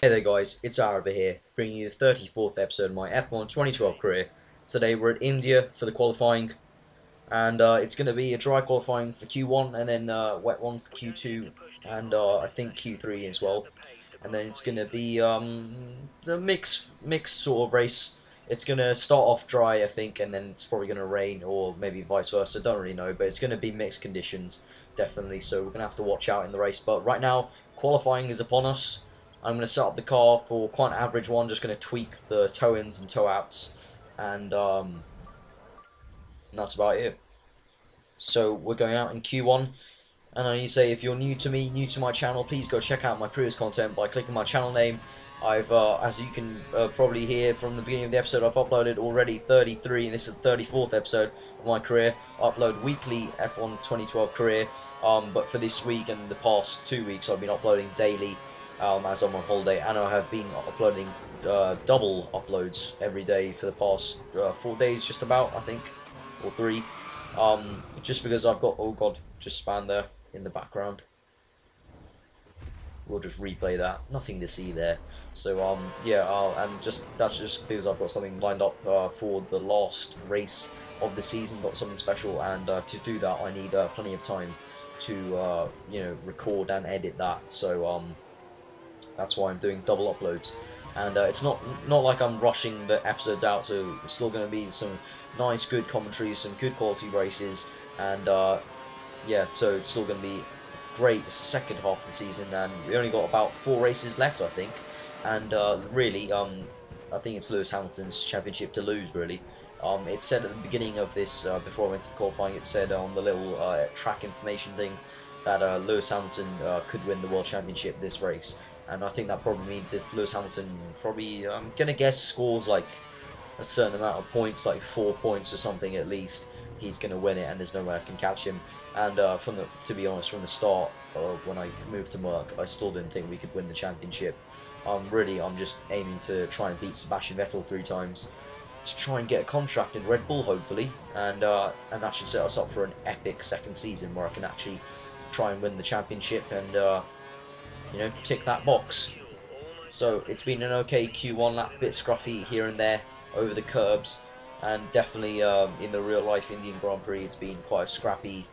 Hey there guys, it's Araba here, bringing you the 34th episode of my F1 2012 career. Today we're at India for the qualifying, and it's going to be a dry qualifying for Q1, and then wet one for Q2, and I think Q3 as well. And then it's going to be the mixed sort of race. It's going to start off dry, I think, and then it's probably going to rain, or maybe vice versa, don't really know, but it's going to be mixed conditions, definitely, so we're going to have to watch out in the race. But right now, qualifying is upon us. I'm going to set up the car for quite an average one, just going to tweak the toe-ins and toe-outs, and that's about it. So we're going out in Q1, and I need to say, if you're new to me, new to my channel, please go check out my previous content by clicking my channel name. I've, as you can probably hear from the beginning of the episode, I've uploaded already 33, and this is the 34th episode of my career. I upload weekly F1 2012 career, but for this week and the past 2 weeks, I've been uploading daily. As I'm on holiday, and I have been uploading double uploads every day for the past 4 days, just about, I think, or 3. Just because I've got, oh god, just span there in the background. We'll just replay that. Nothing to see there. So yeah, and that's just because I've got something lined up for the last race of the season. Got something special, and to do that, I need plenty of time to record and edit that. So that's why I'm doing double uploads, and it's not like I'm rushing the episodes out. So it's still going to be some nice, good commentaries, some good quality races, and yeah, so it's still going to be great second half of the season. And we only got about 4 races left, I think, and really, I think it's Lewis Hamilton's championship to lose. Really, it said at the beginning of this, before I went to the qualifying, it said on the little track information thing that Lewis Hamilton could win the World Championship this race. And I think that probably means if Lewis Hamilton probably, I'm going to guess, scores like a certain amount of points, like 4 points or something at least, he's going to win it, and there's no way I can catch him. And to be honest, from the start, when I moved to Merc, I still didn't think we could win the championship. Really, I'm just aiming to try and beat Sebastian Vettel 3 times, to try and get a contract in Red Bull, hopefully, and that should set us up for an epic second season where I can actually try and win the championship and tick that box. So it's been an okay Q1 lap, bit scruffy here and there over the curbs, and definitely in the real life Indian Grand Prix it's been quite a scrappy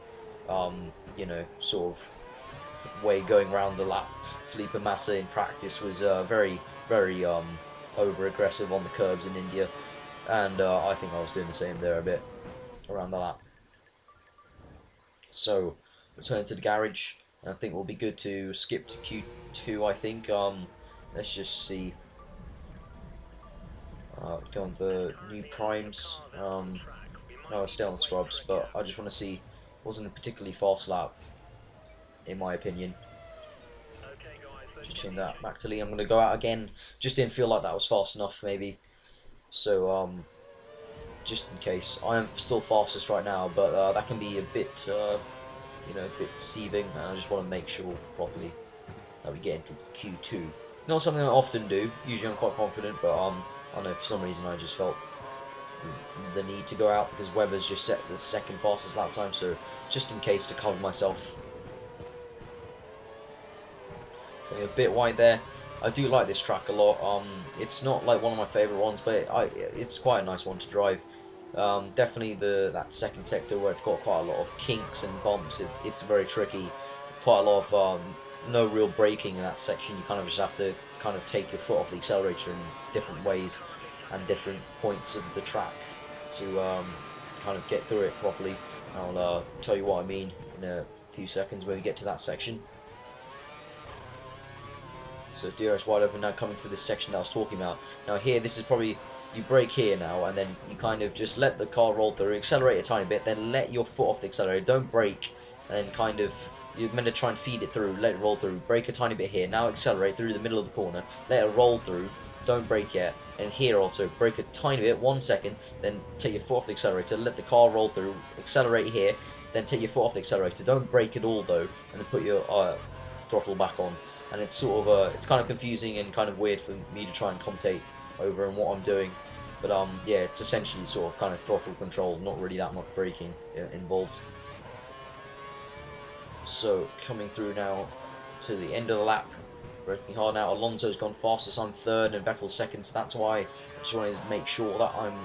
sort of way going around the lap. Felipe Massa in practice was very over aggressive on the curbs in India, and I think I was doing the same there a bit around the lap. So return to the garage. I think we'll be good to skip to Q2, I think. Let's just see. Go on the new primes. No, I stay on the scrubs, but I just want to see. Wasn't a particularly fast lap, in my opinion. Just change that back to Lee. I'm going to go out again. Just didn't feel like that was fast enough, maybe. So, just in case. I am still fastest right now, but that can be a bit... a bit deceiving, and I just want to make sure properly that we get into Q2. Not something I often do, usually I'm quite confident, but I don't know, for some reason I just felt the need to go out because Webber's just set the second fastest lap time, so just in case to cover myself. Going a bit wide there. I do like this track a lot. It's not like one of my favourite ones, but it's quite a nice one to drive. Definitely that second sector where it's got quite a lot of kinks and bumps, it's very tricky. It's quite a lot of no real braking in that section. You kind of just have to kind of take your foot off the accelerator in different ways and different points of the track to kind of get through it properly. I'll tell you what I mean in a few seconds when we get to that section. So DRS wide open now, coming to this section that I was talking about. Now here, this is probably, you brake here now, and then you kind of just let the car roll through, accelerate a tiny bit, then let your foot off the accelerator, don't brake, and then kind of, you're meant to try and feed it through, let it roll through, brake a tiny bit here, now accelerate through the middle of the corner, let it roll through, don't brake yet, and here also, brake a tiny bit, 1 second, then take your foot off the accelerator, let the car roll through, accelerate here, then take your foot off the accelerator, don't brake at all though, and then put your throttle back on. And it's sort of it's kind of confusing and kind of weird for me to try and commentate over and what I'm doing, but yeah, it's essentially sort of kind of throttle control, not really that much braking involved. So coming through now to the end of the lap, Working hard now. Alonso's gone fastest. I'm third, and Vettel's second. So that's why I just wanted to make sure that I'm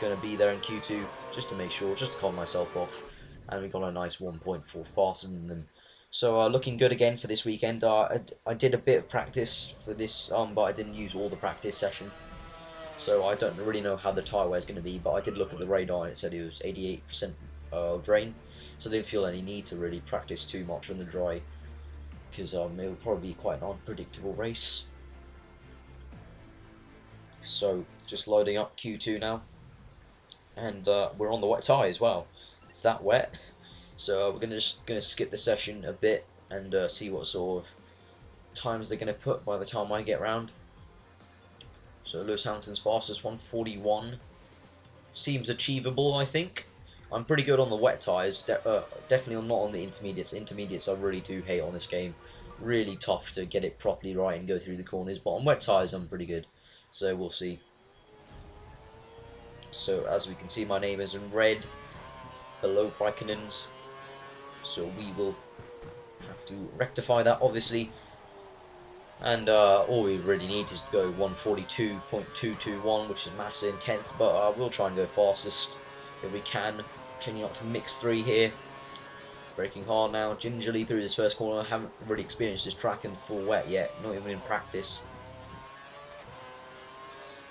going to be there in Q2, just to make sure, just to calm myself off. And we got a nice 1.4 faster than them. So looking good again for this weekend. I did a bit of practice for this, but I didn't use all the practice session. So I don't really know how the tyre wear is going to be, but I did look at the radar and it said it was 88% of rain. So I didn't feel any need to really practice too much on the dry, because it will probably be quite an unpredictable race. So just loading up Q2 now, and we're on the wet tyre as well. It's that wet, so we're just gonna skip the session a bit and see what sort of times they're gonna put by the time I get round. So Lewis Hamilton's fastest 1:41 seems achievable, I think. I'm pretty good on the wet tyres, definitely not on the intermediates. Intermediates I really do hate on this game. Really tough to get it properly right and go through the corners, but on wet tyres I'm pretty good. So we'll see. So as we can see, my name is in red below Raikkonen's. So we will have to rectify that, obviously. And all we really need is to go 1:42.221, which is massive in 10th, but we'll try and go fastest if we can. Changing up to mix 3 here. Braking hard now, gingerly through this first corner. I haven't really experienced this track in full wet yet, not even in practice.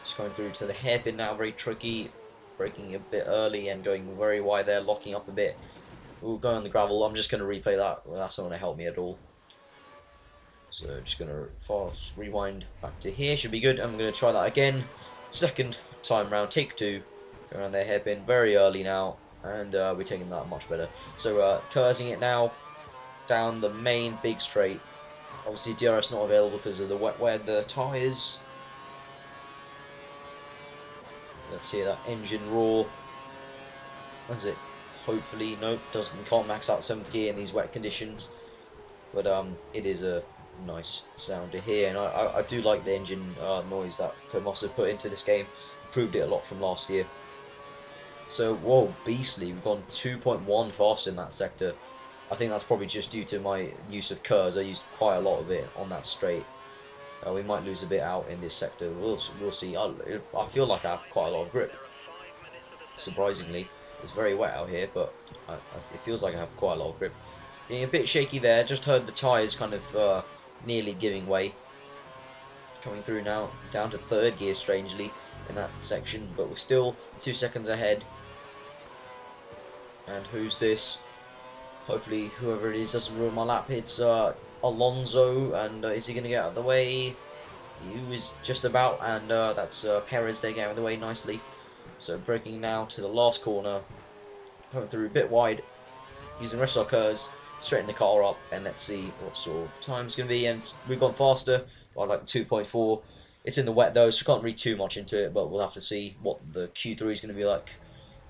Just going through to the hairpin now, very tricky. Braking a bit early and going very wide there, locking up a bit. We'll go on the gravel. I'm just going to replay that. Well, that's not going to help me at all. So just going to fast rewind back to here. Should be good. I'm going to try that again. Second time round, take 2. Go around their hairpin very early now. And we're taking that much better. So cursing it now down the main big straight. Obviously DRS not available because of the wet wear, the tyres. Let's hear that engine roar. That's it. Hopefully, nope, can't max out 7th gear in these wet conditions. But it is a nice sound to hear, and I do like the engine noise that Thrustmaster put into this game. Improved it a lot from last year. So, whoa, beastly. We've gone 2.1 faster in that sector. I think that's probably just due to my use of curves. I used quite a lot of it on that straight. We might lose a bit out in this sector. We'll see. I feel like I have quite a lot of grip. Surprisingly, it's very wet out here, but it feels like I have quite a lot of grip. Being a bit shaky there. Just heard the tyres kind of nearly giving way. Coming through now, down to 3rd gear, strangely, in that section, but we're still 2 seconds ahead. And who's this? Hopefully, whoever it is doesn't ruin my lap. It's Alonso, and is he going to get out of the way? He was just about, and that's Perez there getting out of the way nicely. So braking now to the last corner, coming through a bit wide, using the rest of our curves, straighten the car up, and let's see what sort of time it's going to be. And we've gone faster by like 2.4. It's in the wet though, so I can't read too much into it, but we'll have to see what the Q3 is going to be like.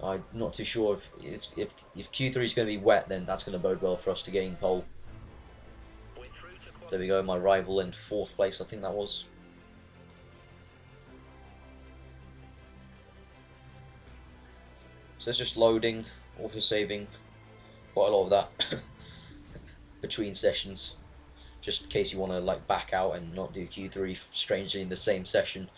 I'm not too sure if Q3 is going to be wet, then that's going to bode well for us to gain pole. There we go, my rival in 4th place, I think that was. So it's just loading, auto-saving, quite a lot of that between sessions, just in case you want to like back out and not do Q3 strangely in the same session.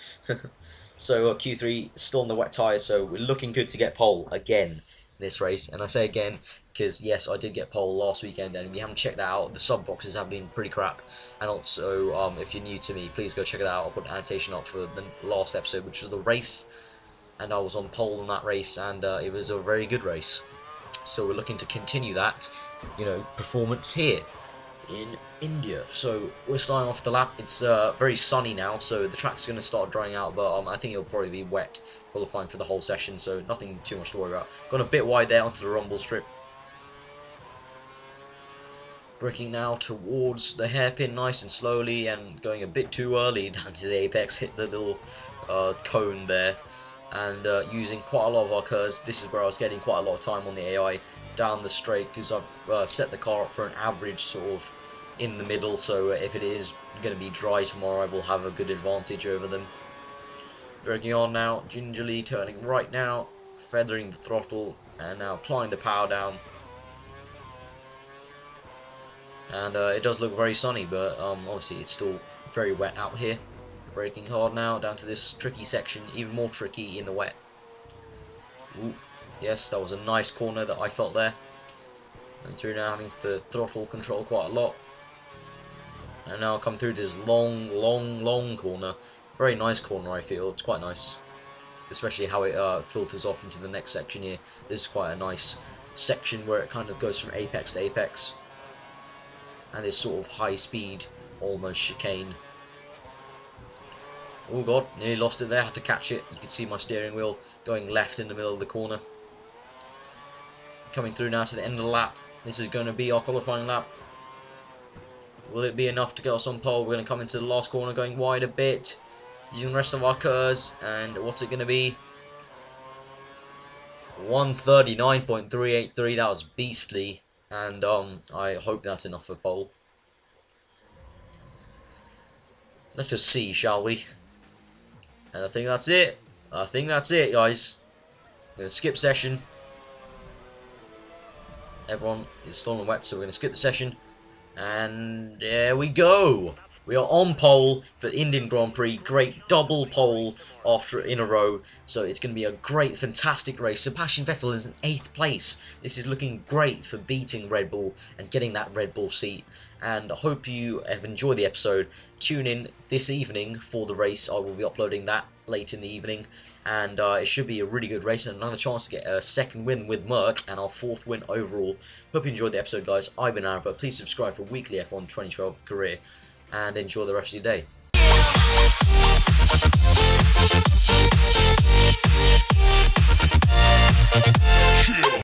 So Q3 still on the wet tyres, so we're looking good to get pole again in this race. And I say again because yes, I did get pole last weekend, and if you haven't checked that out, the sub boxes have been pretty crap. And also, if you're new to me, please go check it out. I'll put an annotation up for the last episode, which was the race, and I was on pole in that race, and it was a very good race. So we're looking to continue that, performance here in India. So we're starting off the lap. It's very sunny now, so the track's going to start drying out, but I think it'll probably be wet qualifying for the whole session, so nothing too much to worry about. Gone a bit wide there onto the rumble strip. Braking now towards the hairpin nice and slowly, and going a bit too early down to the apex, hit the little cone there, and using quite a lot of our curves. This is where I was getting quite a lot of time on the AI down the straight, because I've set the car up for an average sort of in the middle, so if it is going to be dry tomorrow, I will have a good advantage over them. Braking on now, gingerly turning right now, feathering the throttle, and now applying the power down. And it does look very sunny, but obviously it's still Very wet out here. Braking hard now, down to this tricky section, even more tricky in the wet. Ooh, yes, that was a nice corner that I felt there. Going through now, having the throttle control quite a lot. And now come through this long corner. Very nice corner, I feel. It's quite nice. Especially how it filters off into the next section here. This is quite a nice section where it kind of goes from apex to apex. And this sort of high speed, almost chicane. Oh god, nearly lost it there, had to catch it. You can see my steering wheel going left in the middle of the corner. Coming through now to the end of the lap. This is going to be our qualifying lap. Will it be enough to get us on pole? We're going to come into the last corner going wide a bit. Using the rest of our curves. And what's it going to be? 139.383. That was beastly. And I hope that's enough for pole. Let us see, shall we? And I think that's it. I think that's it, guys. I'm going to skip session. Everyone is still on wet, so we're going to skip the session. And there we go. We are on pole for the Indian Grand Prix. Great double pole in a row. So it's going to be a great, fantastic race. Sebastian Vettel is in 8th place. This is looking great for beating Red Bull and getting that Red Bull seat. And I hope you have enjoyed the episode. Tune in this evening for the race. I will be uploading that late in the evening. And it should be a really good race and another chance to get a second win with Merc and our 4th win overall. Hope you enjoyed the episode, guys. I've been Aaron, but please subscribe for weekly F1 2012 career. And enjoy the rest of your day.